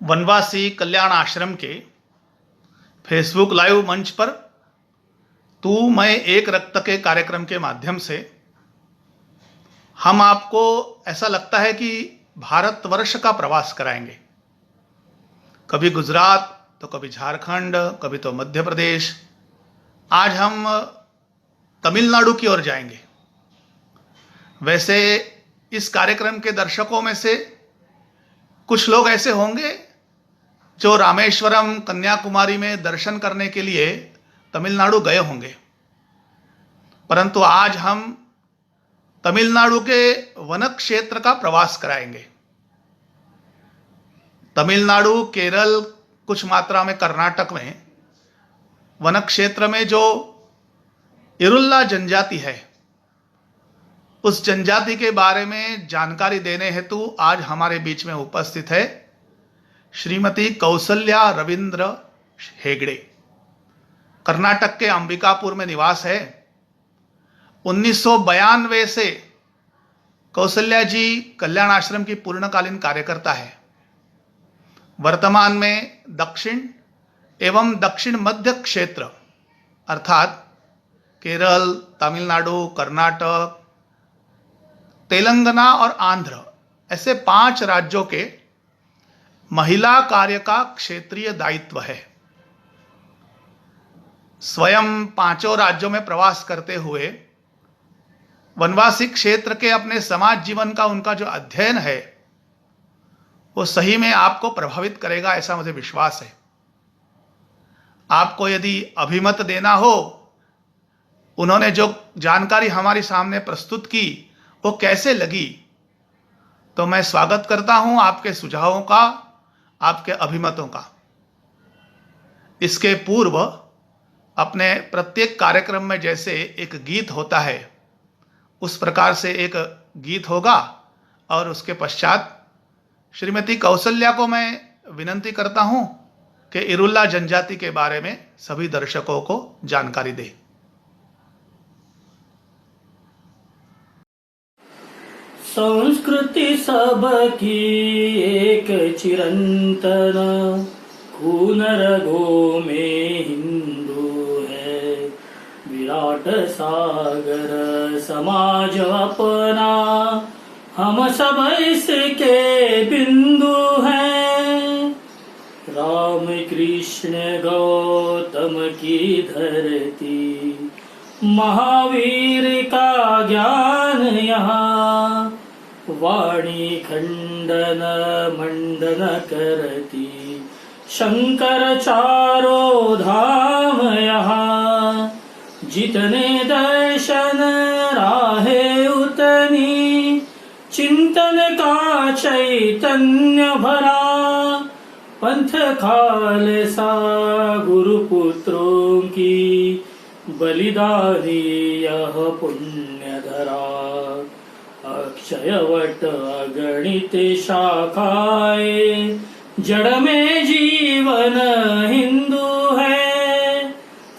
वनवासी कल्याण आश्रम के Facebook live मंच पर तू मैं एक रक्त के कार्यक्रम के माध्यम से हम आपको ऐसा लगता है कि भारतवर्ष का प्रवास कराएंगे। कभी गुजरात तो कभी झारखंड, कभी तो मध्य प्रदेश। आज हम तमिलनाडु की ओर जाएंगे। वैसे इस कार्यक्रम के दर्शकों में से कुछ लोग ऐसे होंगे जो रामेश्वरम, कन्याकुमारी में दर्शन करने के लिए तमिलनाडु गए होंगे, परंतु आज हम तमिलनाडु के वन क्षेत्र का प्रवास कराएंगे। तमिलनाडु, केरल, कुछ मात्रा में कर्नाटक में वन क्षेत्र में जो इरुल्ला जनजाति है, उस जनजाति के बारे में जानकारी देने हेतु आज हमारे बीच में उपस्थित है श्रीमती कौसल्या रविंद्र हेगड़े। कर्नाटक के अंबिकापुर में निवास है। 1992 से कौसल्या जी कल्याण आश्रम की पूर्णकालीन कार्यकर्ता है। वर्तमान में दक्षिण एवं दक्षिण मध्य क्षेत्र अर्थात केरल, तमिलनाडु, कर्नाटक, तेलंगाना और आंध्र, ऐसे 5 राज्यों के महिला कार्य का क्षेत्रीय दायित्व है। स्वयं 5 राज्यों में प्रवास करते हुए वनवासी क्षेत्र के अपने समाज जीवन का उनका जो अध्ययन है वो सही में आपको प्रभावित करेगा, ऐसा मुझे विश्वास है। आपको यदि अभिमत देना हो, उन्होंने जो जानकारी हमारे सामने प्रस्तुत की वो कैसे लगी, तो मैं स्वागत करता हूं आपके सुझावों का, आपके अभिमतों का। इसके पूर्व अपने प्रत्येक कार्यक्रम में जैसे एक गीत होता है, उस प्रकार से एक गीत होगा और उसके पश्चात श्रीमती कौसल्या को मैं विनंती करता हूं कि इरुल्ला जनजाति के बारे में सभी दर्शकों को जानकारी दे। संस्कृति सबकी एक चिरंतन, खून रगों में हिंदू है। विराट सागर समाज अपना, हम सब इसके बिंदु हैं। राम कृष्ण गौतम की धरती, महावीर का ज्ञान यहाँ। वाणी खंडन मंडन करती, शंकर चारों धाम यहाँ। जितने दर्शन राहे उतनी, चिंतन का चैतन्य भरा। पंथ खालसा गुरुपुत्रों की, बलिदानी यह पुण्य धरा। अक्षयवट अगणित शाखाएं, जड़ में जीवन हिंदू है।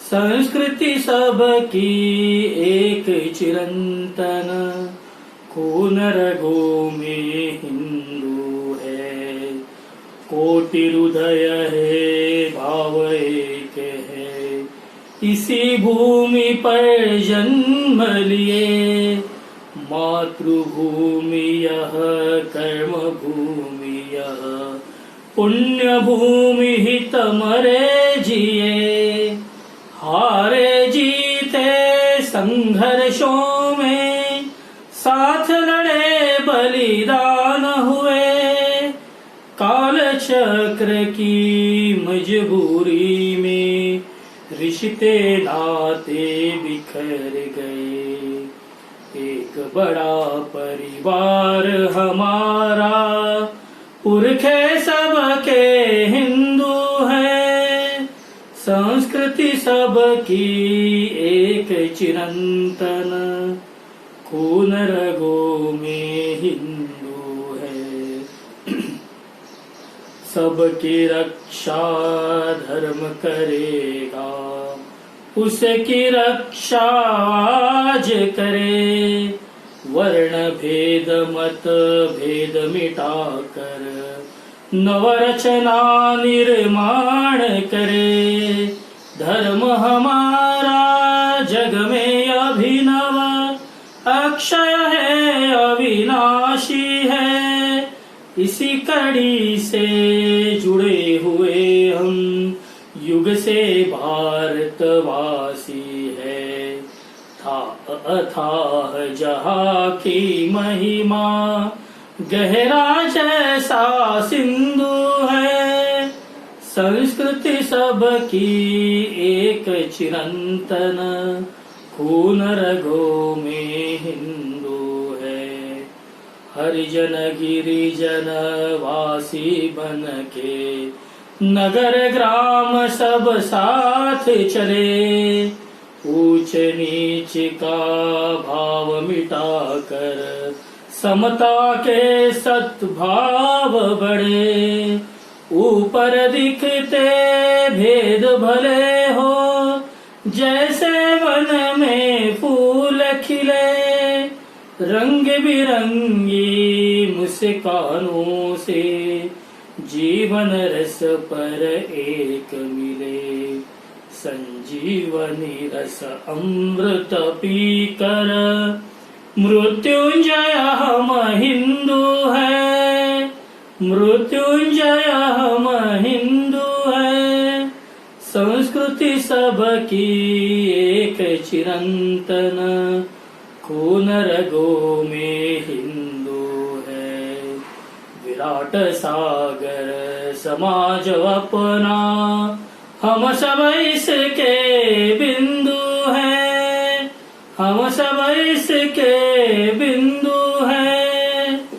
संस्कृति सबकी एक चिरंतन, खून रगों में हिंदू है। कोटि हृदय है, भाव एक है। इसी भूमि पर जन्म लिए, मातृभूमि यह, कर्म भूमि यह। पुण्य भूमि हित मरे जिए, हारे जीते संघर्षों में। साथ लड़े बलिदान हुए, काल चक्र की मजबूरी में। रिश्ते नाते बिखर गए, एक बड़ा परिवार हमारा। पुरखे सबके हिंदू है, संस्कृति सबकी एक चिरंतन, खून रगों में हिंदू है। सबकी रक्षा धर्म करेगा, उसकी रक्षा आज करे। वर्ण भेद मत भेद मिटाकर नवरचना निर्माण करे। धर्म हमारा जग में अभिनव, अक्षय है अविनाशी है। इसी कड़ी से जुड़े हुए हम, युग से भारतवासी है। था अथाह जहाँ की महिमा, गहरा जैसा सिंधु है। संस्कृति सबकी एक चिरंतन, खून रगों में हिंदू है। हरिजन गिरिजन वासी बन के, नगर ग्राम सब साथ चले। ऊंच नीच का भाव मिटाकर, समता के सद्भाव बढ़े। ऊपर दिखते भेद भले हो, जैसे वन में फूल खिले। रंग बिरंगी मुस्कानों से, जीवन रस पर एक मिले। संजीवनी रस अमृत पीकर, मृत्युंजय हम हिंदू है। मृत्युंजय हम हिंदू है। संस्कृति सबकी एक चिरंतन, खून रगों में हिंदू है। विराट सागर समाज अपना, हम सब इसके बिंदु हैं। हम सब इसके बिंदु हैं।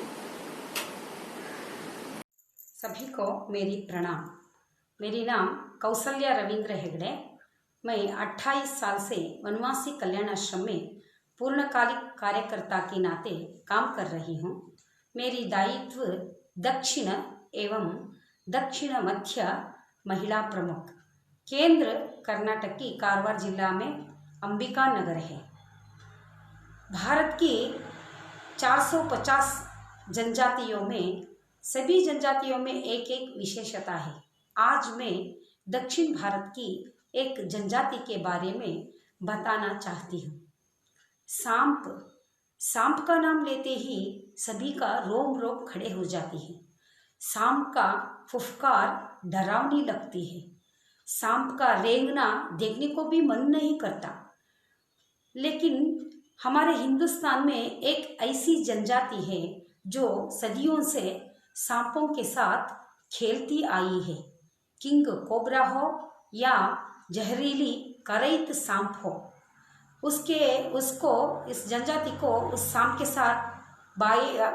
सभी को मेरी प्रणाम। मेरी नाम कौसल्या रविंद्र हेगड़े। मैं 28 साल से वनवासी कल्याण आश्रम में पूर्णकालिक कार्यकर्ता के नाते काम कर रही हूँ। मेरी दायित्व दक्षिण एवं दक्षिण मध्य महिला प्रमुख, केंद्र कर्नाटक की कारवार जिला में अंबिका नगर है। भारत की 450 जनजातियों में, सभी जनजातियों में एक एक विशेषता है। आज मैं दक्षिण भारत की एक जनजाति के बारे में बताना चाहती हूँ। सांप। सांप का नाम लेते ही सभी का रोम रोम खड़े हो जाती है। सांप का फुफकार डरावनी लगती है। सांप का रेंगना देखने को भी मन नहीं करता। लेकिन हमारे हिंदुस्तान में एक ऐसी जनजाति है जो सदियों से सांपों के साथ खेलती आई है। किंग कोबरा हो या जहरीली करैत सांप हो, इस जनजाति को उस सांप के साथ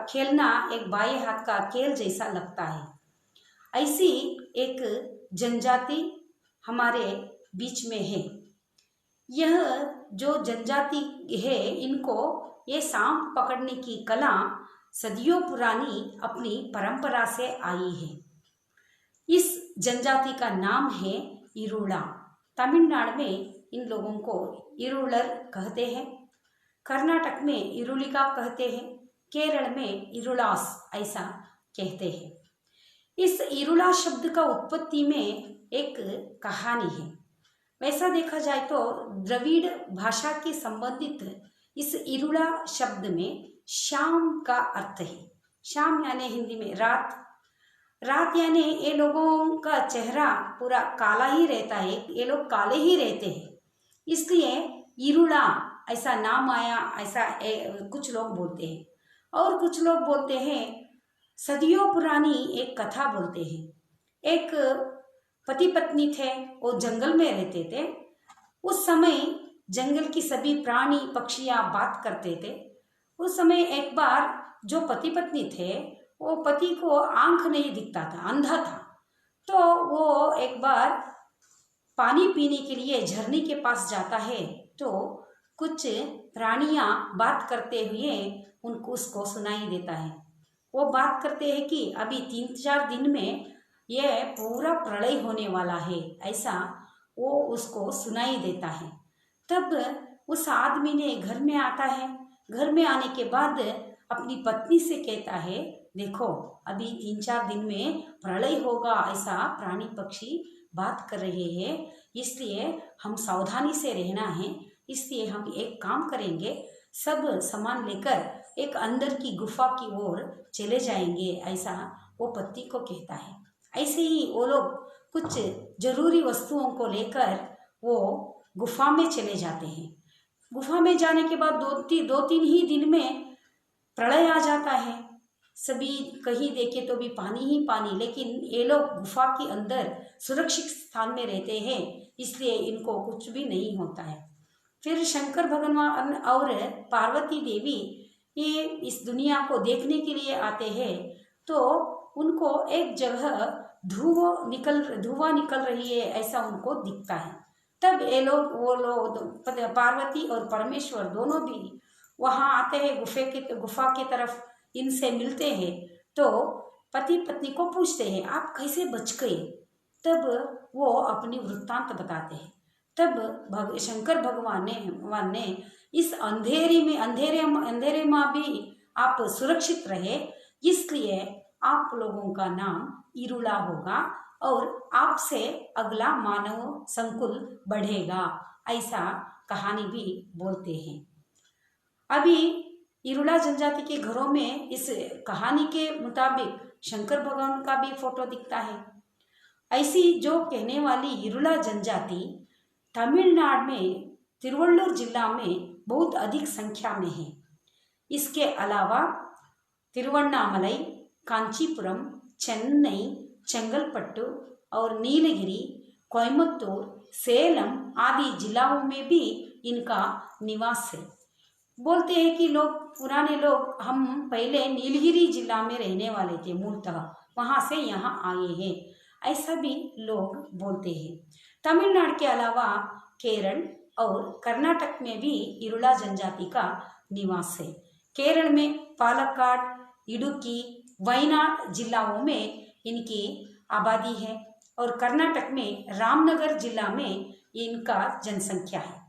खेलना एक बाएं हाथ का खेल जैसा लगता है। ऐसी एक जनजाति हमारे बीच में है। यह जो जनजाति है, इनको ये सांप पकड़ने की कला सदियों पुरानी अपनी परंपरा से आई है। इस जनजाति का नाम है इरुला। तमिलनाडु में इन लोगों को इरुलर कहते हैं, कर्नाटक में इरुलिका कहते हैं, केरल में इरुलास ऐसा कहते हैं। इस इरुला शब्द का उत्पत्ति में एक कहानी है। वैसा देखा जाए तो द्रविड़ भाषा के संबंधित इस इरुला शब्द में शाम का अर्थ है। शाम यानी हिंदी में रात। रात यानी ये लोगों का चेहरा पूरा काला ही रहता है, ये लोग काले ही रहते हैं, इसलिए इरुला ऐसा नाम आया, ऐसा कुछ लोग बोलते हैं। और कुछ लोग बोलते हैं, सदियों पुरानी एक कथा बोलते हैं। एक पति पत्नी थे, वो जंगल में रहते थे। उस समय जंगल की सभी प्राणी पक्षियां बात करते थे। उस समय एक बार जो पति पत्नी थे, वो पति को आंख नहीं दिखता था, अंधा था। तो वो एक बार पानी पीने के लिए झरने के पास जाता है, तो कुछ प्राणियां बात करते हुए उसको सुनाई देता है। वो बात करते हैं कि अभी 3-4 दिन में यह पूरा प्रलय होने वाला है, ऐसा वो उसको सुनाई देता है। तब उस आदमी ने घर में आता है। घर में आने के बाद अपनी पत्नी से कहता है, देखो अभी 3-4 दिन में प्रलय होगा, ऐसा प्राणी पक्षी बात कर रहे हैं, इसलिए हम सावधानी से रहना है। इसलिए हम एक काम करेंगे, सब सामान लेकर एक अंदर की गुफा की ओर चले जाएंगे, ऐसा वो पति को कहता है। ऐसे ही वो लोग कुछ जरूरी वस्तुओं को लेकर वो गुफा में चले जाते हैं। गुफा में जाने के बाद 2-3 ही दिन में प्रलय आ जाता है। सभी कहीं देखे तो भी पानी ही पानी, लेकिन ये लोग गुफा के अंदर सुरक्षित स्थान में रहते हैं, इसलिए इनको कुछ भी नहीं होता है। फिर शंकर भगवान और पार्वती देवी ये इस दुनिया को देखने के लिए आते हैं, तो उनको एक जगह धुआं निकल रही है, ऐसा उनको दिखता है। तब ये लोग वो लोग पार्वती और परमेश्वर दोनों भी वहाँ आते हैं, गुफा की तरफ इनसे मिलते हैं। तो पति पत्नी को पूछते हैं आप कैसे बच गए, तब वो अपनी वृत्तांत बताते हैं। तब शंकर भगवान ने इस अंधेरे में भी आप सुरक्षित रहे, इसलिए आप लोगों का नाम इरुला होगा और आपसे अगला मानव संकुल बढ़ेगा, ऐसा कहानी भी बोलते हैं। अभी इरुला जनजाति के घरों में इस कहानी के मुताबिक शंकर भगवान का भी फोटो दिखता है। ऐसी जो कहने वाली इरुला जनजाति तमिलनाडु में तिरुवल्लुर जिला में बहुत अधिक संख्या में है। इसके अलावा तिरुवन्नामलई, कांचीपुरम, चेन्नई, चेंगलपट्टू और नीलगिरी, कोयम्बतूर, सेलम आदि जिलों में भी इनका निवास है। बोलते हैं कि पुराने लोग हम पहले नीलगिरी जिला में रहने वाले थे, मूलतः वहाँ से यहाँ आए हैं, ऐसा भी लोग बोलते हैं। तमिलनाडु के अलावा केरल और कर्नाटक में भी इरुला जनजाति का निवास है। केरल में पालक्काड, इडुक्की, वयनाड जिलाओं में इनकी आबादी है और कर्नाटक में रामनगर जिला में इनका जनसंख्या है।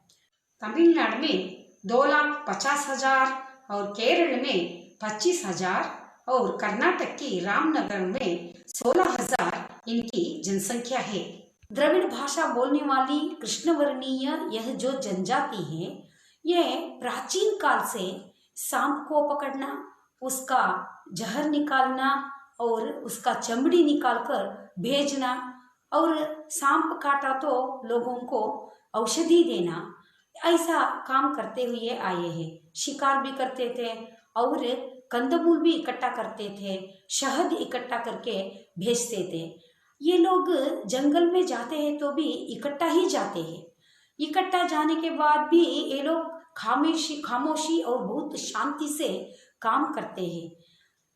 तमिलनाडु में 2,50,000 और केरल में 25,000 और कर्नाटक की रामनगर में 16,000 इनकी जनसंख्या है। द्रविड़ भाषा बोलने वाली कृष्णवर्णीय यह जो जनजाति है, यह प्राचीन काल से सांप को पकड़ना, उसका जहर निकालना और उसका चमड़ी निकालकर भेजना और सांप काटा तो लोगों को औषधि देना, ऐसा काम करते हुए आए हैं। शिकार भी करते थे और कंदमूल भी इकट्ठा करते थे, शहद इकट्ठा करके भेजते थे। ये लोग जंगल में जाते हैं तो भी इकट्ठा ही जाते हैं। इकट्ठा जाने के बाद भी ये लोग खामोशी और बहुत शांति से काम करते हैं।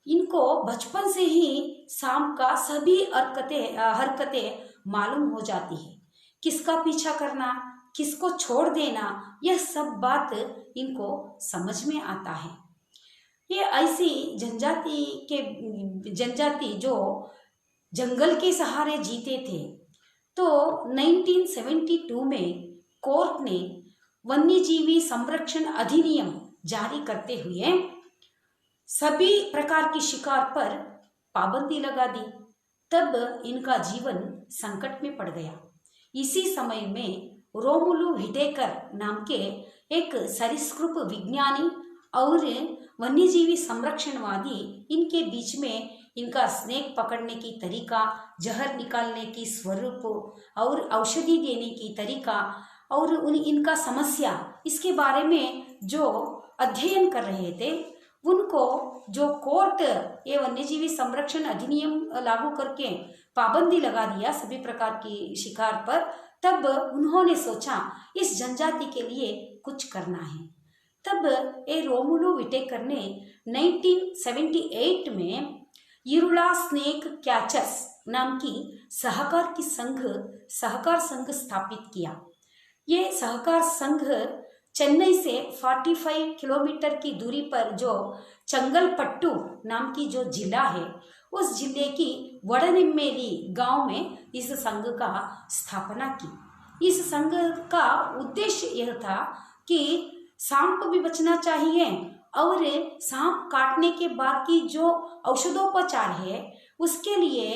इनको बचपन से ही सांप का सभी हरकतें मालूम हो जाती है। किसका पीछा करना, किसको छोड़ देना, यह सब बात इनको समझ में आता है। ये ऐसी जनजाति जो जंगल के सहारे जीते थे। तो 1972 में कोर्ट ने वन्यजीवी संरक्षण अधिनियम जारी करते हुए सभी प्रकार की शिकार पर पाबंदी लगा दी। तब इनका जीवन संकट में पड़ गया। इसी समय में रोमुलु व्हिटेकर नाम के एक सरीसृप विज्ञानी और वन्यजीवी संरक्षणवादी, इनके बीच में इनका स्नेक पकड़ने की तरीका, जहर निकालने की स्वरूप और औषधि देने की तरीका और इनका समस्या, इसके बारे में जो अध्ययन कर रहे थे, उनको जो कोर्ट ये वन्यजीवी संरक्षण अधिनियम लागू करके पाबंदी लगा दिया सभी प्रकार की शिकार पर, तब उन्होंने सोचा इस जनजाति के लिए कुछ करना है। तब ए रोमुलु व्हिटेकर ने 1978 में इरुला स्नेक कैचर्स नाम की सहकार संघ स्थापित किया। ये सहकार संघ चेन्नई से 45 किलोमीटर की दूरी पर जो चंगलपट्टू नाम की जो जिला है, उस जिले की वडनेम्मेली गांव में इस संघ का स्थापना की। इस संघ का उद्देश्य यह था कि सांप भी बचना चाहिए और सांप काटने के बाद की जो औषधोपचार है उसके लिए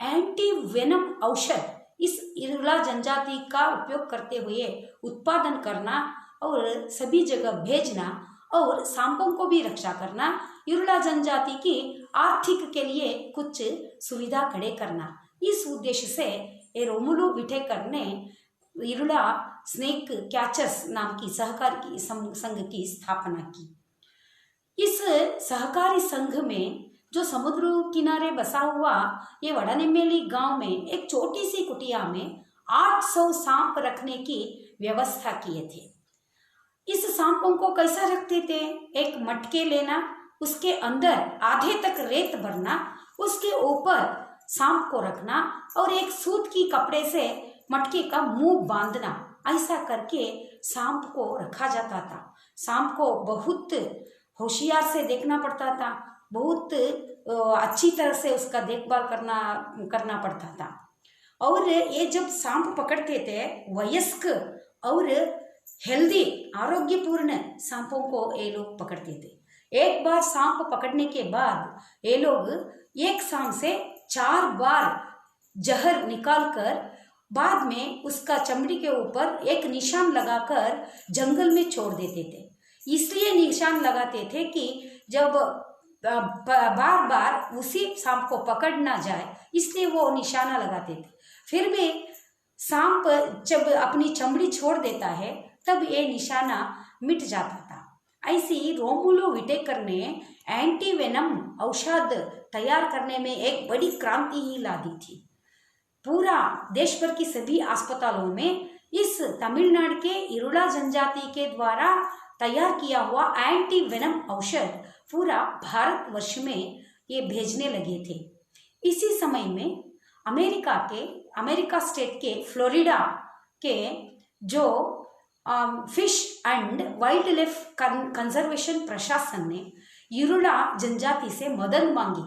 एंटी वेनम औषध इस इरुला जनजाति का उपयोग करते हुए उत्पादन करना और सभी जगह भेजना और सांपों को भी रक्षा करना, इरुला जनजाति की आर्थिक के लिए कुछ सुविधा खड़े करना, इस उद्देश्य से ये रोमुलु विटेकर ने इरुला स्नेक कैचर्स नाम की सहकारी संघ की स्थापना की। इस सहकारी संघ में जो समुद्र किनारे बसा हुआ ये वड़ानेमेली गांव में एक छोटी सी कुटिया में 800 सांप रखने की व्यवस्था किए थे। इस सांपों को कैसा रखते थे? एक मटके लेना, उसके अंदर आधे तक रेत भरना, उसके ऊपर सांप को रखना और एक सूत की कपड़े से मटके का मुंह बांधना, ऐसा करके सांप को रखा जाता था। सांप को बहुत होशियार से देखना पड़ता था, बहुत अच्छी तरह से उसका देखभाल करना पड़ता था। और ये जब सांप पकड़ते थे, वयस्क और हेल्दी आरोग्यपूर्ण सांपों को ये लोग पकड़ते थे। एक बार सांप पकड़ने के बाद ये लोग एक सांप से 4 बार जहर निकालकर बाद में उसका चमड़ी के ऊपर एक निशान लगाकर जंगल में छोड़ देते थे। इसलिए निशान लगाते थे कि जब बार बार उसी सांप को पकड़ ना जाए, इसलिए वो निशाना लगाते थे। फिर भी सांप जब अपनी चमड़ी छोड़ देता है तब ये निशाना मिट जाता था। ऐसी रोमुलु विटेकर ने एंटी वेनम औषध तैयार करने में एक बड़ी क्रांति ही ला दी थी। पूरा देश भर की सभी अस्पतालों में इस तमिलनाडु के इरुला जनजाति के द्वारा तैयार किया हुआ एंटी वेनम औषध पूरा भारतवर्ष में ये भेजने लगे थे। इसी समय में अमेरिका स्टेट के फ्लोरिडा के जो fish and wild life conservation प्रशासन ने इरुला जनजाति से मदद मांगी,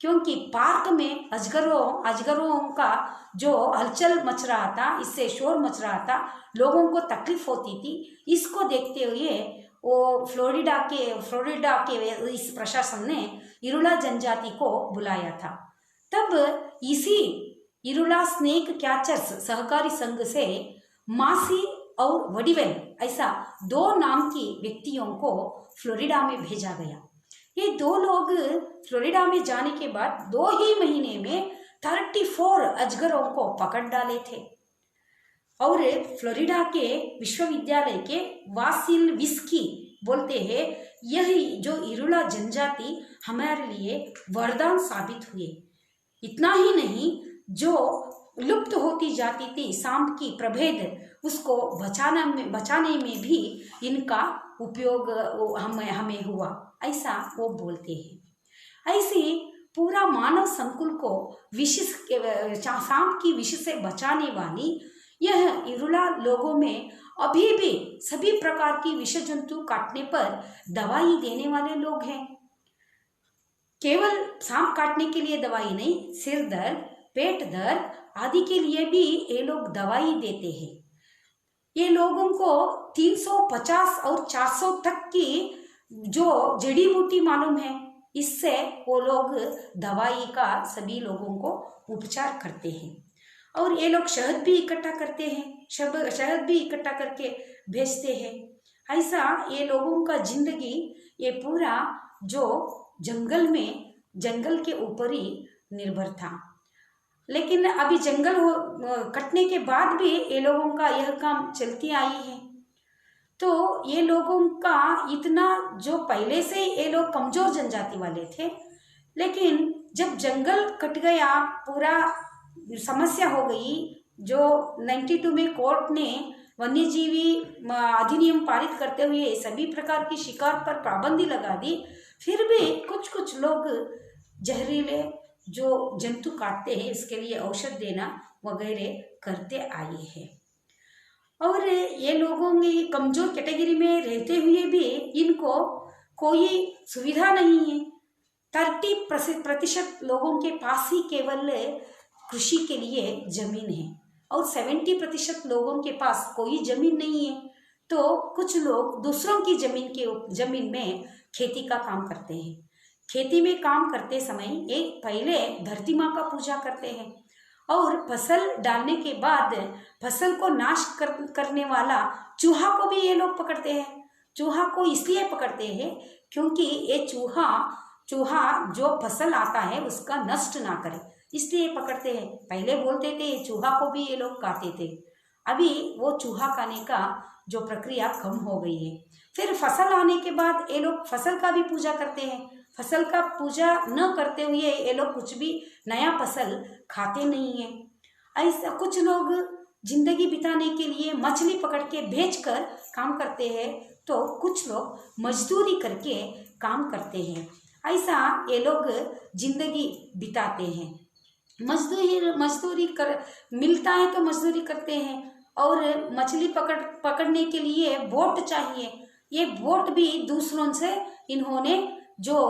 क्योंकि पार्क में अजगरों का जो हलचल मच रहा था, इससे शोर मच रहा था, लोगों को तकलीफ होती थी। इसको देखते हुए वो फ्लोरिडा के इस प्रशासन ने इरुला जनजाति को बुलाया था। तब इसी इरुला स्नेक कैचर्स सहकारी संघ से मासी और वडिवेल ऐसा 2 नाम की व्यक्तियों को फ्लोरिडा में भेजा गया। ये 2 लोग फ्लोरिडा में जाने के बाद 2 ही महीने में 34 अजगरों को पकड़ डाले थे। और फ्लोरिडा के विश्वविद्यालय के वासिलविस्की बोलते हैं, यही जो इरुला जनजाति हमारे लिए वरदान साबित हुए। इतना ही नहीं, जो लुप्त होती जाती थी सांप की प्रभेद, उसको बचाने में भी इनका उपयोग हमें हुआ, ऐसा वो बोलते हैं। ऐसे पूरा मानव संकुल को सांप की विष से बचाने वाली यह इरुला लोगों में अभी भी सभी प्रकार की विष जंतु काटने पर दवाई देने वाले लोग हैं। केवल सांप काटने के लिए दवाई नहीं, सिर दर्द, पेट दर्द आदि के लिए भी ये लोग दवाई देते हैं। ये लोगों को 350 और 400 तक की जो जड़ी बूटी मालूम है, इससे वो लोग दवाई का सभी लोगों को उपचार करते हैं। और ये लोग शहद भी इकट्ठा करते हैं, शहद भी इकट्ठा करके बेचते हैं। ऐसा ये लोगों का जिंदगी ये पूरा जो जंगल के ऊपर ही निर्भर था। लेकिन अभी जंगल कटने के बाद भी ये लोगों का यह काम चलती आई है। तो ये लोगों का इतना जो पहले से ये लोग कमजोर जनजाति वाले थे, लेकिन जब जंगल कट गया, पूरा समस्या हो गई, जो 92 में कोर्ट ने वन्यजीवी अधिनियम पारित करते हुए सभी प्रकार की शिकार पर पाबंदी लगा दी, फिर भी कुछ लोग जहरीले जो जंतु काटते हैं इसके लिए औषध देना वगैरह करते आए हैं। और ये लोगों की कमजोर कैटेगरी में रहते हुए भी इनको कोई सुविधा नहीं है। 30% लोगों के पास ही केवल कृषि के लिए जमीन है और 70% लोगों के पास कोई जमीन नहीं है। तो कुछ लोग दूसरों की जमीन में खेती का काम करते हैं। खेती में काम करते समय एक पहले धरती माँ का पूजा करते हैं और फसल डालने के बाद फसल को नाश करने वाला चूहा को भी ये लोग पकड़ते हैं। चूहा को इसलिए पकड़ते हैं क्योंकि ये चूहा जो फसल आता है उसका नष्ट ना करे, इसलिए पकड़ते हैं। पहले बोलते थे चूहा को भी ये लोग खाते थे, अभी वो चूहा खाने का जो प्रक्रिया कम हो गई है। फिर फसल आने के बाद ये लोग फसल का भी पूजा करते हैं। फसल का पूजा न करते हुए ये लोग कुछ भी नया फसल खाते नहीं है। ऐसा कुछ लोग जिंदगी बिताने के लिए मछली पकड़ के बेचकर काम करते हैं, तो कुछ लोग मजदूरी करके काम करते हैं। ऐसा ये लोग जिंदगी बिताते हैं। मजदूरी कर मिलता है तो मजदूरी करते हैं। और मछली पकड़ने के लिए बोट चाहिए, ये बोट भी दूसरों से इन्होंने जो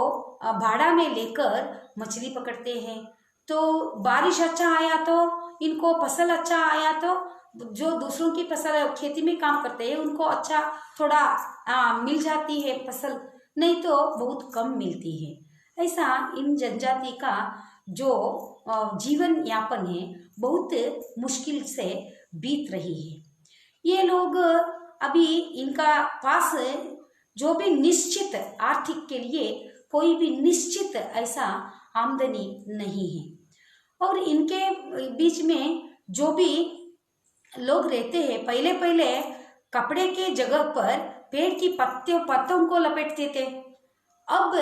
भाड़ा में लेकर मछली पकड़ते हैं। तो बारिश अच्छा आया तो इनको फसल अच्छा आया तो जो दूसरों की फसल खेती में काम करते हैं उनको अच्छा थोड़ा मिल जाती है फसल, नहीं तो बहुत कम मिलती है। ऐसा इन जनजाति का जो जीवन यापन है बहुत मुश्किल से बीत रही है। ये लोग अभी इनका पास जो भी निश्चित आर्थिक के लिए कोई भी निश्चित ऐसा आमदनी नहीं है। और इनके बीच में जो भी लोग रहते हैं, पहले कपड़े के जगह पर पेड़ की पत्तों को लपेटते थे। अब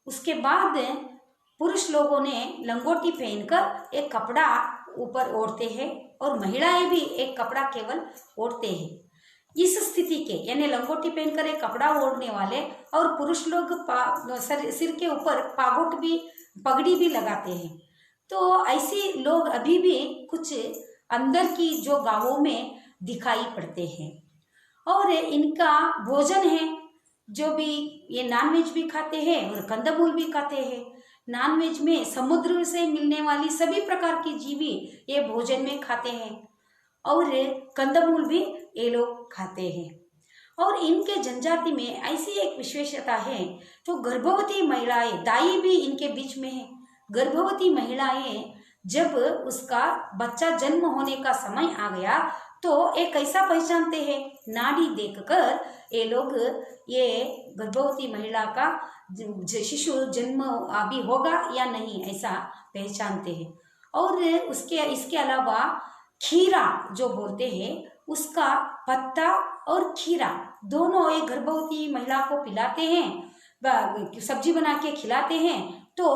उसके बाद पुरुष लोगों ने लंगोटी पहनकर एक कपड़ा ऊपर ओढ़ते हैं और महिलाएं भी एक कपड़ा केवल ओढ़ते हैं। इस स्थिति के यानी लंगोटी पहनकर एक कपड़ा ओढ़ने वाले और पुरुष लोग सिर के ऊपर पगड़ी भी लगाते हैं। तो ऐसे लोग अभी भी कुछ अंदर की जो गांवों में दिखाई पड़ते हैं। और इनका भोजन है जो भी ये नॉनवेज भी खाते हैं और कंदमूल भी खाते हैं। नॉनवेज में समुद्र से मिलने वाली सभी प्रकार की जीवी ये भोजन में खाते हैं और कंदमूल भी ये लोग खाते हैं। और इनके जनजाति में ऐसी एक विशेषता है तो गर्भवती महिलाएं, दाई भी इनके बीच में है। गर्भवती महिलाएं जब उसका बच्चा जन्म होने का समय आ गया तो एक कैसा पहचानते हैं, नाड़ी देखकर ये लोग ये गर्भवती महिला का शिशु जन्म अभी होगा या नहीं ऐसा पहचानते हैं। और इसके अलावा खीरा जो बोलते हैं उसका पत्ता और खीरा दोनों एक गर्भवती महिला को पिलाते हैं, सब्जी बना के खिलाते हैं। तो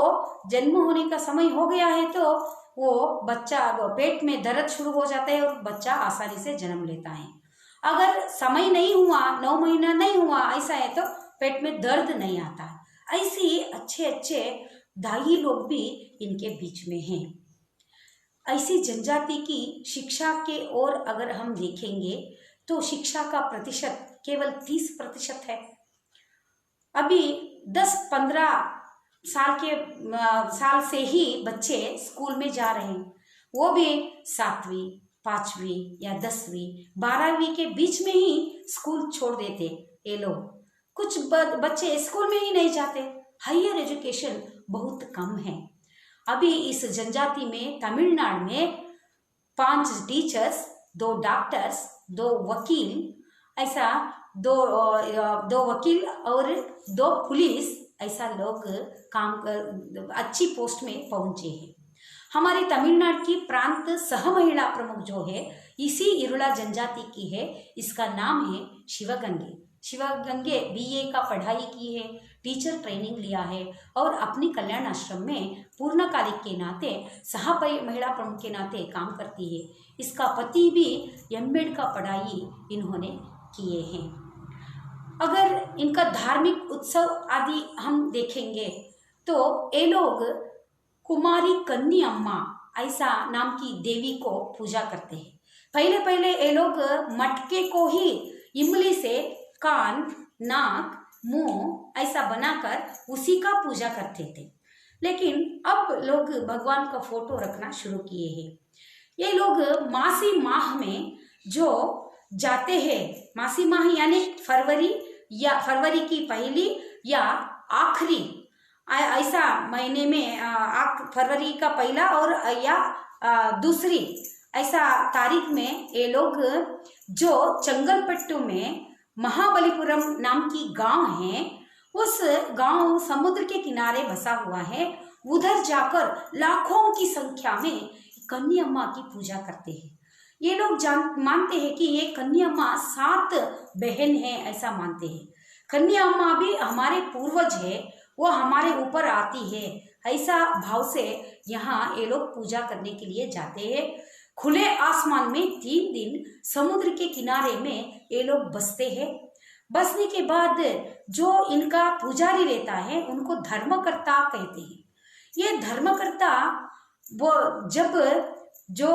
जन्म होने का समय हो गया है तो वो बच्चा पेट में दर्द शुरू हो जाता है और बच्चा आसानी से जन्म लेता है। अगर समय नहीं हुआ, 9 महीना नहीं हुआ ऐसा है तो पेट में दर्द नहीं आता है। ऐसे अच्छे दाई लोग भी इनके बीच में हैं। ऐसी जनजाति की शिक्षा के ओर अगर हम देखेंगे तो शिक्षा का प्रतिशत केवल 30% है। अभी 10-15 साल से ही बच्चे स्कूल में जा रहे हैं, वो भी 7वीं 5वीं या 10वीं 12वीं के बीच में ही स्कूल छोड़ देते ये लोग। कुछ बच्चे स्कूल में ही नहीं जाते, हायर एजुकेशन बहुत कम है। अभी इस जनजाति में तमिलनाडु में 5 टीचर्स, 2 डॉक्टर्स, 2 वकील, ऐसा 2 वकील और 2 पुलिस ऐसा लोग काम कर अच्छी पोस्ट में पहुंचे हैं। हमारे तमिलनाडु की प्रांत सह महिला प्रमुख जो है इसी इरुला जनजाति की है। इसका नाम है शिवगंगे BA का पढ़ाई की है, टीचर ट्रेनिंग लिया है और अपनी कल्याण आश्रम में पूर्णकालिक के नाते सह महिला प्रमुख के नाते काम करती है। इसका पति भी MEd का पढ़ाई इन्होंने किए हैं। अगर इनका धार्मिक उत्सव आदि हम देखेंगे तो ये लोग कुमारी कन्नी अम्मा ऐसा नाम की देवी को पूजा करते हैं। पहले ये लोग मटके को ही इमली से कान, नाक, मुंह ऐसा बनाकर उसी का पूजा करते थे, लेकिन अब लोग भगवान का फोटो रखना शुरू किए हैं। ये लोग मासी माह में जो जाते हैं, मासी माह यानी फरवरी की पहली या आखिरी ऐसा महीने में फरवरी का पहला और या दूसरी ऐसा तारीख में ये लोग जो चंगलपट्टू में महाबलीपुरम नाम की गांव है, उस गांव समुद्र के किनारे बसा हुआ है, उधर जाकर लाखों की संख्या में कन्याम्मा की पूजा करते हैं। ये लोग मानते हैं कि ये कन्याम्मा 7 बहन है, ऐसा मानते हैं। कन्याम्मा भी हमारे पूर्वज है, वो हमारे ऊपर आती है, ऐसा भाव से यहाँ ये लोग पूजा करने के लिए जाते हैं। खुले आसमान में 3 दिन समुद्र के किनारे में ये लोग बसते हैं। बसने के बाद जो इनका पुजारी रहता है उनको धर्मकर्ता कहते हैं। ये धर्मकर्ता वो जब जो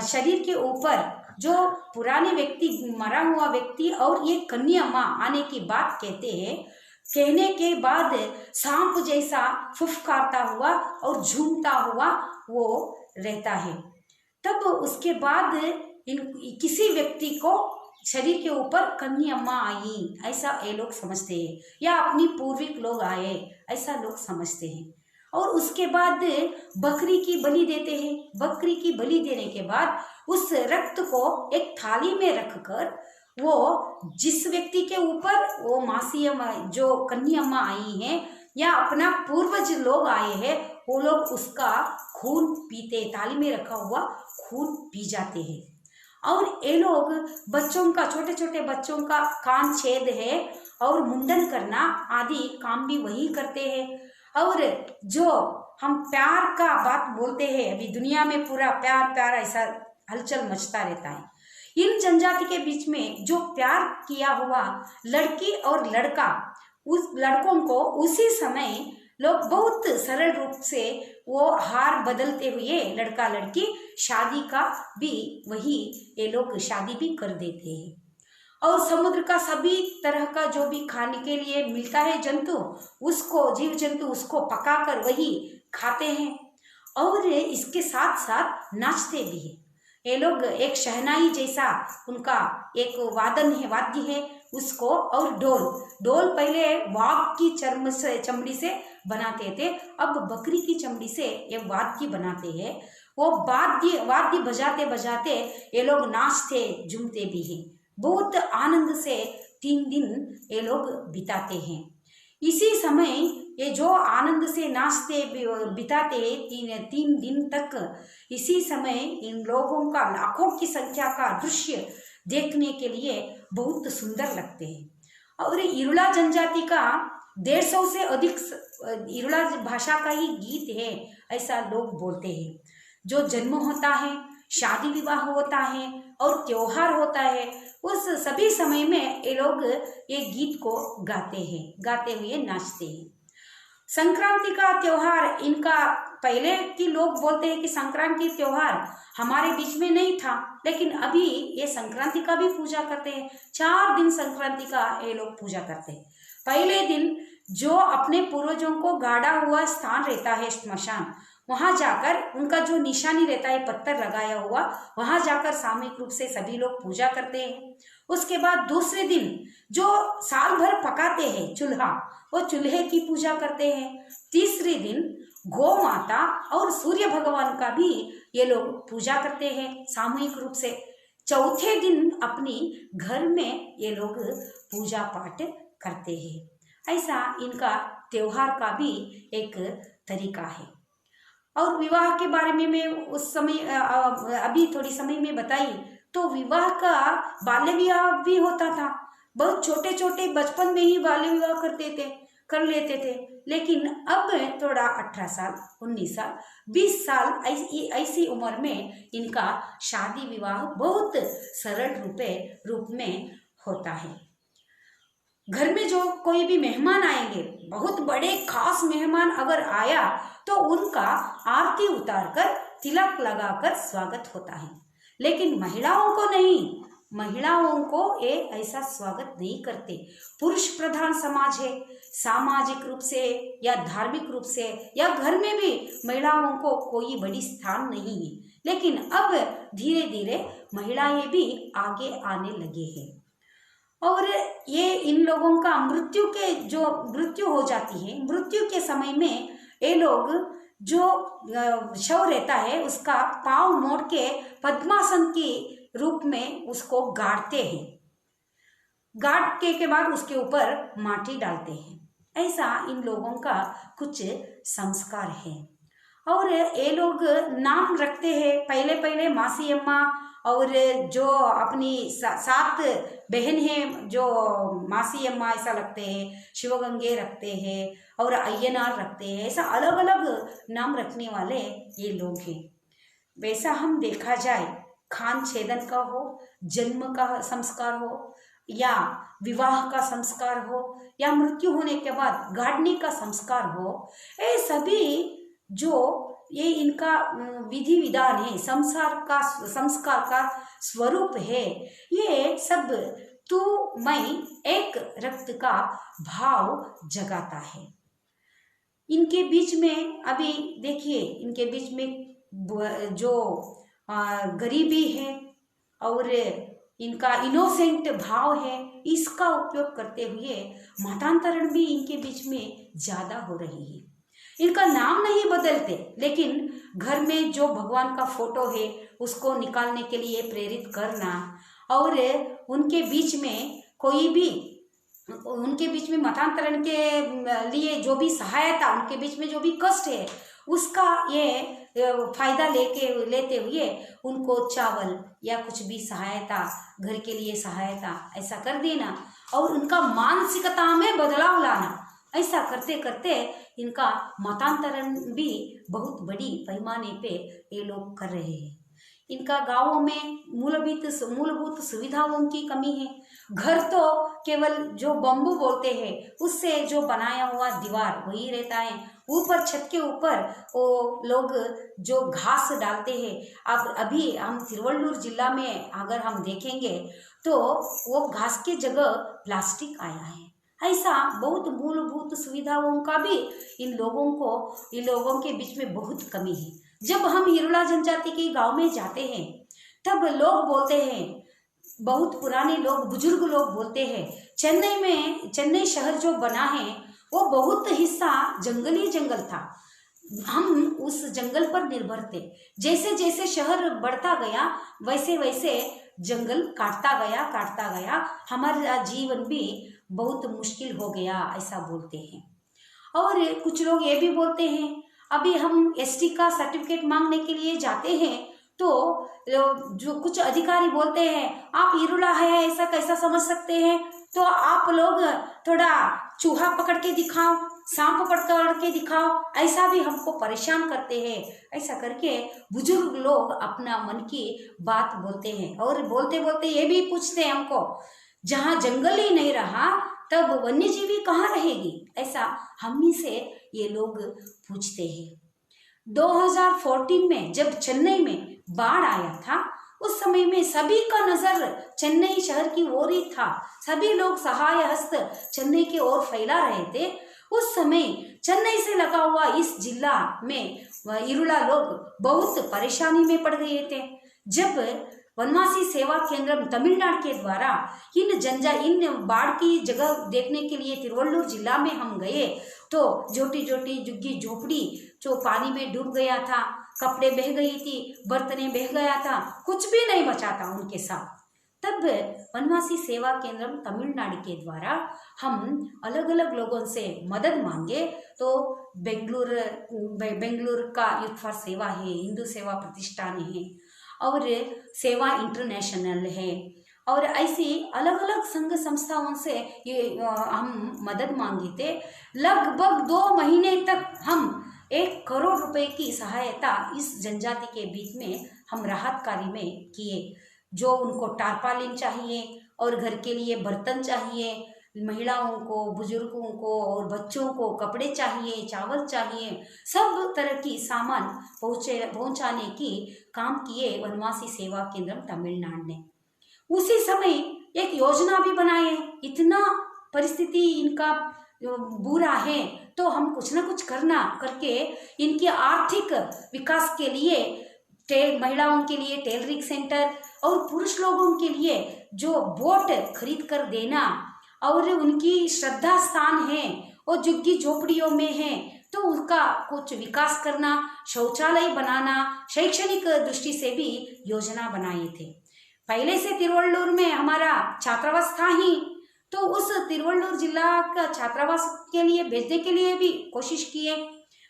शरीर के ऊपर जो पुराने व्यक्ति, मरा हुआ व्यक्ति और ये कन्याम्मा आने की बात कहते हैं, कहने के बाद सांप जैसा फुफकारता हुआ और झूमता हुआ वो रहता है। तब उसके बाद किसी व्यक्ति को शरीर के ऊपर कन्याम्मा आई, ऐसा ये लोग समझते हैं, या अपनी पूर्विक लोग आए, ऐसा लोग समझते हैं। और उसके बाद बकरी की बलि देते हैं। बकरी की बलि देने के बाद उस रक्त को एक थाली में रखकर वो जिस व्यक्ति के ऊपर वो मासी जो कन्याम्मा आई हैं या अपना पूर्वज लोग आए हैं, वो लोग उसका खून पीते, थाली में रखा हुआ खून पी जाते हैं। और ये लोग बच्चों का, छोटे छोटे बच्चों का कान छेद है और मुंडन करना आदि काम भी वही करते हैं। और जो हम प्यार का बात बोलते हैं, अभी दुनिया में पूरा प्यार प्यार ऐसा हलचल मचता रहता है। इन जनजाति के बीच में जो प्यार किया हुआ लड़की और लड़का, उस लड़कों को उसी समय लोग बहुत सरल रूप से वो हार बदलते हुए लड़का लड़की शादी का भी वही ये लोग शादी भी कर देते हैं। और समुद्र का सभी तरह का जो भी खाने के लिए मिलता है जंतु, उसको जीव जंतु उसको पकाकर वही खाते हैं। और इसके साथ साथ नाचते भी हैं ये लोग। एक शहनाई जैसा उनका एक वादन है, वाद्य है उसको। और डोल पहले वाघ की चमड़ी से बनाते थे, अब बकरी की चमड़ी से ये वाद्य बनाते हैं। वो वाद्य बजाते बजाते ये लोग नाचते झूमते भी हैं। बहुत आनंद से 3 दिन ये लोग बिताते हैं। इसी समय ये जो आनंद से नाचते बिताते 3 दिन तक, इसी समय इन लोगों का लाखों की संख्या का दृश्य देखने के लिए बहुत सुंदर लगते हैं। और इरुला जनजाति का 150 से अधिक इरुला भाषा का ही गीत है, ऐसा लोग बोलते हैं। जो जन्म होता है, शादी विवाह होता है और त्योहार होता है, उस सभी समय में ये लोग ये गीत को गाते हैं, गाते हुए नाचते हैं। संक्रांति का त्योहार इनका, पहले के लोग बोलते हैं कि संक्रांति त्योहार हमारे बीच में नहीं था, लेकिन अभी ये संक्रांति का भी पूजा करते हैं। 4 दिन संक्रांति का ये लोग पूजा करते हैं। पहले दिन जो अपने पूर्वजों को गाड़ा हुआ स्थान रहता है श्मशान, वहां जाकर उनका जो निशानी रहता है पत्थर लगाया हुआ, वहां जाकर सामूहिक रूप से सभी लोग पूजा करते हैं। उसके बाद दूसरे दिन जो साल भर पकाते हैं चूल्हा, वो चूल्हे की पूजा करते हैं। तीसरे दिन गौ माता और सूर्य भगवान का भी ये लोग पूजा करते हैं सामूहिक रूप से। चौथे दिन अपनी घर में ये लोग पूजा पाठ करते हैं। ऐसा इनका त्योहार का भी एक तरीका है। और विवाह के बारे में मैं उस समय अभी थोड़ी समय में बताई, तो विवाह का बाल्य विवाह भी होता था। बहुत छोटे छोटे बचपन में ही बाल्य विवाह कर लेते थे। लेकिन अब थोड़ा 18 साल, 19 साल, 20 साल ऐसी उम्र में इनका शादी विवाह बहुत सरल रूप में होता है। घर में जो कोई भी मेहमान आएंगे, बहुत बड़े खास मेहमान अगर आया तो उनका आरती उतारकर तिलक लगाकर स्वागत होता है। लेकिन महिलाओं को नहीं, महिलाओं को ये ऐसा स्वागत नहीं करते। पुरुष प्रधान समाज है, सामाजिक रूप से या धार्मिक रूप से या घर में भी महिलाओं को कोई बड़ी स्थान नहीं है। लेकिन अब धीरे धीरे महिलाएं भी आगे आने लगे हैं। और ये इन लोगों का मृत्यु हो जाती है, मृत्यु के समय में ये लोग जो शव रहता है उसका पांव मोड़ के पद्मासन के रूप में उसको गाड़ते हैं, गाड़ के बाद उसके ऊपर माटी डालते हैं। ऐसा इन लोगों का कुछ संस्कार है। और ये लोग नाम रखते हैं, पहले मासी अम्मा और जो अपनी 7 बहन हैं जो मासी अम्मा ऐसा रखते हैं, शिवगंगे रखते हैं और अय्यनार रखते हैं, ऐसा अलग अलग नाम रखने वाले ये लोग हैं। वैसा हम देखा जाए, खान छेदन का हो, जन्म का संस्कार हो या विवाह का संस्कार हो या मृत्यु होने के बाद गाड़ने का संस्कार हो, ये सभी जो ये इनका विधि विधान है, संस्कार का स्वरूप है, ये सब तू मैं एक रक्त का भाव जगाता है। इनके बीच में अभी देखिए, इनके बीच में जो गरीबी है और इनका इनोसेंट भाव है, इसका उपयोग करते हुए मतांतरण भी इनके बीच में ज्यादा हो रही है। इनका नाम नहीं बदलते, लेकिन घर में जो भगवान का फोटो है उसको निकालने के लिए प्रेरित करना और उनके बीच में मतांतरण के लिए जो भी सहायता, उनके बीच में जो भी कष्ट है उसका ये फायदा लेते हुए उनको चावल या कुछ भी सहायता, घर के लिए सहायता ऐसा कर देना और उनका मानसिकता में बदलाव लाना, ऐसा करते करते इनका मतांतरण भी बहुत बड़ी पैमाने पे ये लोग कर रहे हैं। इनका गांवों में मूलभूत सुविधाओं की कमी है। घर तो केवल जो बम्बू बोलते हैं उससे जो बनाया हुआ दीवार वही रहता है। ऊपर छत के ऊपर वो लोग जो घास डालते हैं, अब अभी हम तिरुवल्लुर जिला में अगर हम देखेंगे तो वो घास की जगह प्लास्टिक आया है। ऐसा बहुत मूलभूत सुविधाओं का भी इन लोगों के बीच में बहुत कमी है। जब हम हिरुला जनजाति के गांव में जाते हैं तब लोग बोलते हैं, बहुत पुराने लोग, बुजुर्ग लोग बोलते हैं, चेन्नई शहर जो बना है वो बहुत हिस्सा जंगल था, हम उस जंगल पर निर्भर थे। जैसे जैसे शहर बढ़ता गया वैसे वैसे जंगल काटता गया, हमारा जीवन भी बहुत मुश्किल हो गया, ऐसा बोलते हैं। और कुछ लोग ये भी बोलते हैं, अभी हम एसटी का सर्टिफिकेट मांगने के लिए जाते हैं तो जो कुछ अधिकारी बोलते हैं, आप हिरुला है ऐसा कैसा समझ सकते हैं, तो आप लोग थोड़ा चूहा पकड़ के दिखाओ, सांप पकड़ के दिखाओ, ऐसा भी हमको परेशान करते हैं। ऐसा करके बुजुर्ग लोग अपना मन की बात बोलते हैं और बोलते बोलते ये भी पूछते हैं हमको, जहाँ जंगल ही नहीं रहा तब वन्यजीवी कहाँ रहेगी, ऐसा हम ही से ये लोग पूछते हैं। 2014 में जब चेन्नई में बाढ़ आया था, उस समय में सभी का नजर चेन्नई शहर की ओर ही था, सभी लोग सहाय हस्त चेन्नई की ओर फैला रहे थे। उस समय चेन्नई से लगा हुआ इस जिला में हिरुला लोग बहुत परेशानी में पड़ गए थे। जब वनवासी सेवा केंद्र तमिलनाडु के द्वारा इन बाढ़ की जगह देखने के लिए तिरुवल्लुर जिला में हम गए तो छोटी झुग्गी झोपड़ी जो पानी में डूब गया था, कपड़े बह गई थी, बर्तने बह गया था, कुछ भी नहीं बचा था उनके साथ। तब वनवासी सेवा केंद्र तमिलनाडु के द्वारा हम अलग अलग लोगों से मदद मांगे तो बेंगलुरु का यूथ फॉर सेवा है, हिंदू सेवा प्रतिष्ठान है और सेवा इंटरनेशनल है और ऐसी अलग अलग संघ संस्थाओं से ये हम मदद मांगे थे। लगभग 2 महीने तक हम 1 करोड़ रुपए की सहायता इस जनजाति के बीच में हम राहत कार्य में किए। जो उनको टारपालिन चाहिए और घर के लिए बर्तन चाहिए, महिलाओं को, बुजुर्गों को और बच्चों को कपड़े चाहिए, चावल चाहिए, सब तरह की सामान पहुंचाने की काम किए वनवासी सेवा केंद्र तमिलनाडु ने। उसी समय एक योजना भी बनाए, इतना परिस्थिति इनका बुरा है तो हम कुछ ना कुछ करके इनके आर्थिक विकास के लिए महिलाओं के लिए टेलरिंग सेंटर और पुरुष लोगों के लिए जो बोट खरीद कर देना, और उनकी श्रद्धा स्थान है वो झुग्गी झोपड़ियों में है तो उसका कुछ विकास करना, शौचालय बनाना, शैक्षणिक दृष्टि से भी योजना बनाए थे। पहले से तिरुवल्लुर में हमारा छात्रावास था ही, तो उस तिरुवल्लुर जिला का छात्रावास के लिए भेजने के लिए भी कोशिश किए।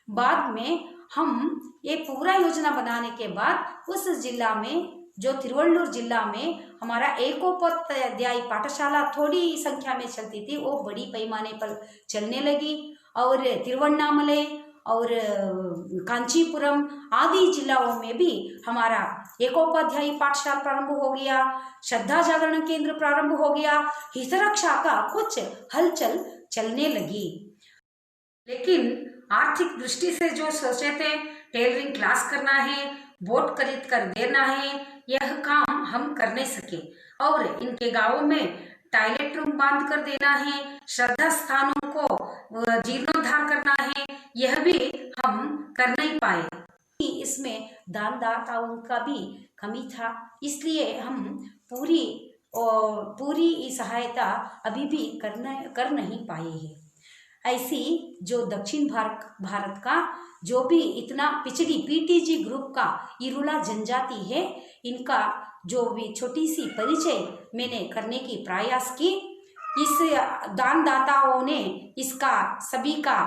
बाद में हम ये पूरा योजना बनाने के बाद उस जिला में, जो तिरुवल्लुर जिला में हमारा एकोपाध्यायी पाठशाला थोड़ी संख्या में चलती थी, वो बड़ी पैमाने पर चलने लगी और तिरुवन्नामलई और कांचीपुरम आदि जिलाओं में भी हमारा एकोपाध्यायी पाठशाला प्रारंभ हो गया, श्रद्धा जागरण केंद्र प्रारंभ हो गया, हितरक्षा का कुछ हलचल चलने लगी। लेकिन आर्थिक दृष्टि से जो सोचे थे टेलरिंग क्लास करना है, बोट खरीद कर देना है, यह काम हम कर नहीं सके और इनके गांवों में टॉयलेट रूम बांध कर देना है, श्रद्धा स्थानों को जीर्णोद्धार करना है, यह भी हम कर नहीं पाए। इसमें दानदाताओं का भी कमी था, इसलिए हम पूरी सहायता अभी भी कर नहीं पाए हैं। ऐसी जो दक्षिण भारत का जो भी इतना पिछड़ी पीटीजी ग्रुप का इरुला जनजाति है, इनका जो भी छोटी सी परिचय मैंने करने की प्रयास की। इस दानदाताओं ने इसका सभी का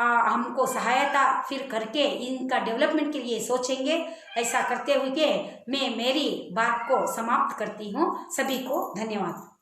हमको सहायता फिर करके इनका डेवलपमेंट के लिए सोचेंगे। ऐसा करते हुए मैं मेरी बात को समाप्त करती हूँ। सभी को धन्यवाद।